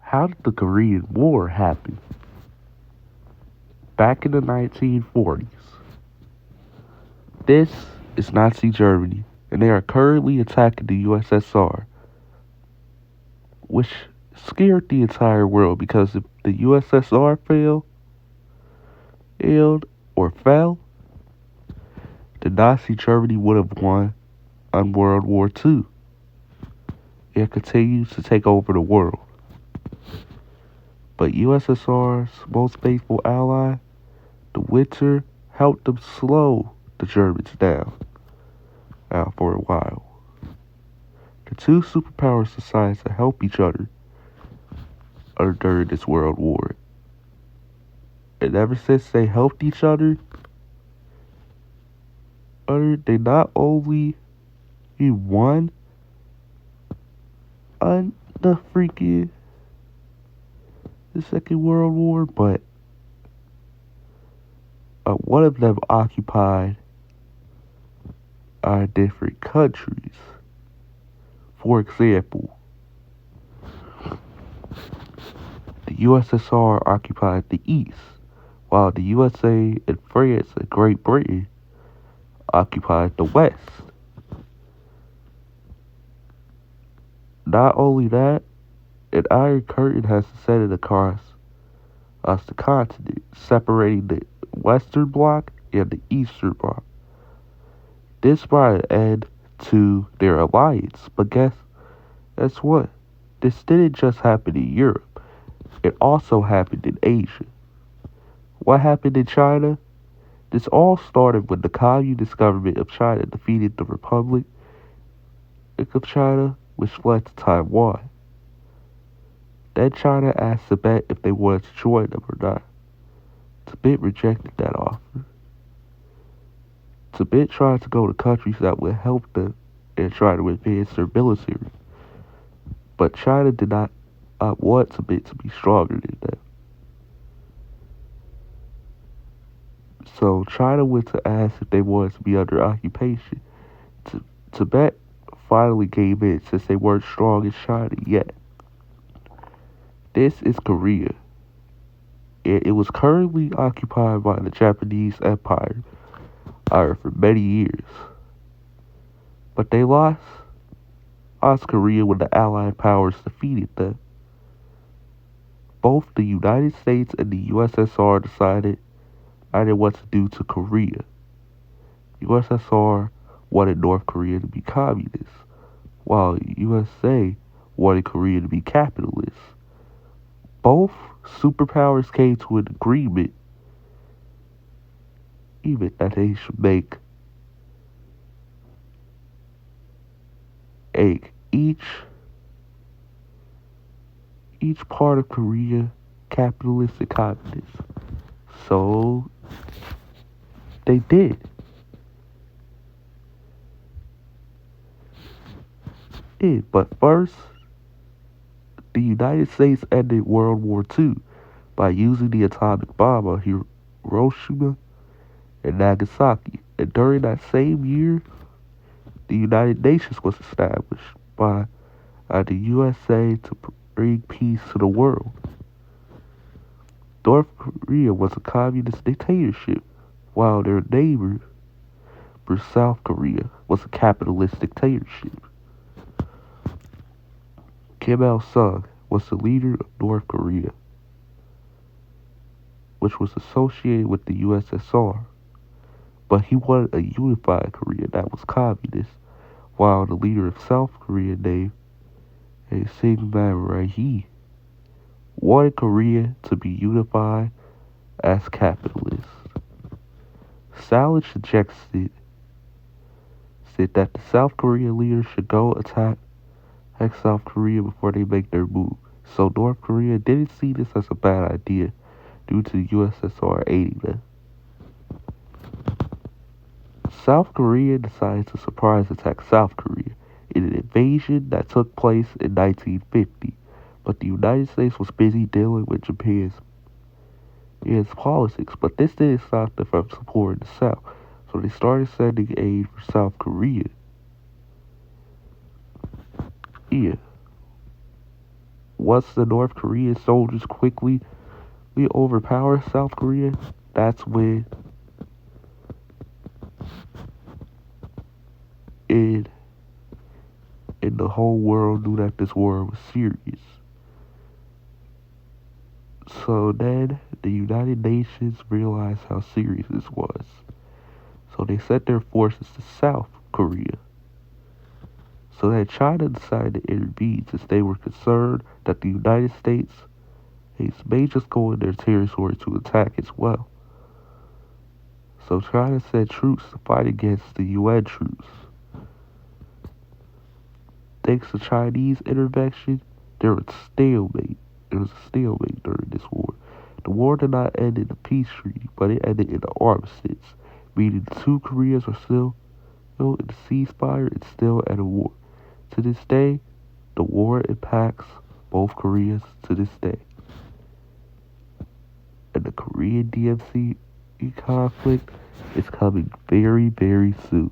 How did the Korean War happen? Back in the 1940s, this is Nazi Germany, and they are currently attacking the USSR, which scared the entire world because if the USSR failed, or fell, the Nazi Germany would have won on World War II and continued to take over the world. But USSR's most faithful ally, the Winter, helped them slow the Germans down for a while. The two superpowers decided to help each other during this world war. And ever since they helped each other, they not only won on the Second World War, but one of them occupied different countries. For example, the USSR occupied the East, while the USA and France and Great Britain occupied the West. Not only that, an Iron Curtain has descended across the continent, separating the Western Bloc and the Eastern Bloc. This brought an end to their alliance, but guess what? This didn't just happen in Europe, it also happened in Asia. What happened in China? This all started when the Communist government of China defeated the Republic of China, which fled to Taiwan. Then China asked Tibet if they wanted to join them or not. Tibet rejected that offer. Tibet tried to go to countries that would help them and try to advance their military. But China did not want Tibet to be stronger than them. So China went to ask if they wanted to be under occupation. Tibet finally gave in since they weren't strong as China yet. This is Korea. It was currently occupied by the Japanese Empire for many years. But they lost Korea when the Allied powers defeated them. Both the United States and the USSR decided what to do to Korea. USSR wanted North Korea to be communist, while USA wanted Korea to be capitalist. Both superpowers came to an agreement even that they should make each part of Korea capitalist and communist. So they did. But first, the United States ended World War II by using the atomic bomb on Hiroshima and Nagasaki. And during that same year, the United Nations was established by the USA to bring peace to the world. North Korea was a communist dictatorship, while their neighbor, South Korea, was a capitalist dictatorship. Kim Il-sung was the leader of North Korea, which was associated with the USSR, but he wanted a unified Korea that was communist, while the leader of South Korea named Syngman Rhee wanted Korea to be unified as capitalist. Stalin suggested that the South Korean leaders should go attack South Korea before they make their move. So North Korea didn't see this as a bad idea due to the USSR aiding them. South Korea decided to surprise attack South Korea in an invasion that took place in 1950, but the United States was busy dealing with Japan's politics, but this didn't stop them from supporting the South, so they started sending aid for South Korea. Yeah. once the North Korean soldiers quickly we overpower South Korea, that's when it and the whole world knew that this war was serious. So then the United Nations realized how serious this was. So they sent their forces to South Korea. So then China decided to intervene since they were concerned that the United States may just go in their territory to attack as well. So China sent troops to fight against the UN troops. Thanks to Chinese intervention, there was stalemate. There was a stalemate during this war. The war did not end in a peace treaty, but it ended in an armistice, meaning the two Koreas are still in a ceasefire and still at a war. To this day, the war impacts both Koreas to this day. And the Korean DMZ conflict is coming very, very soon.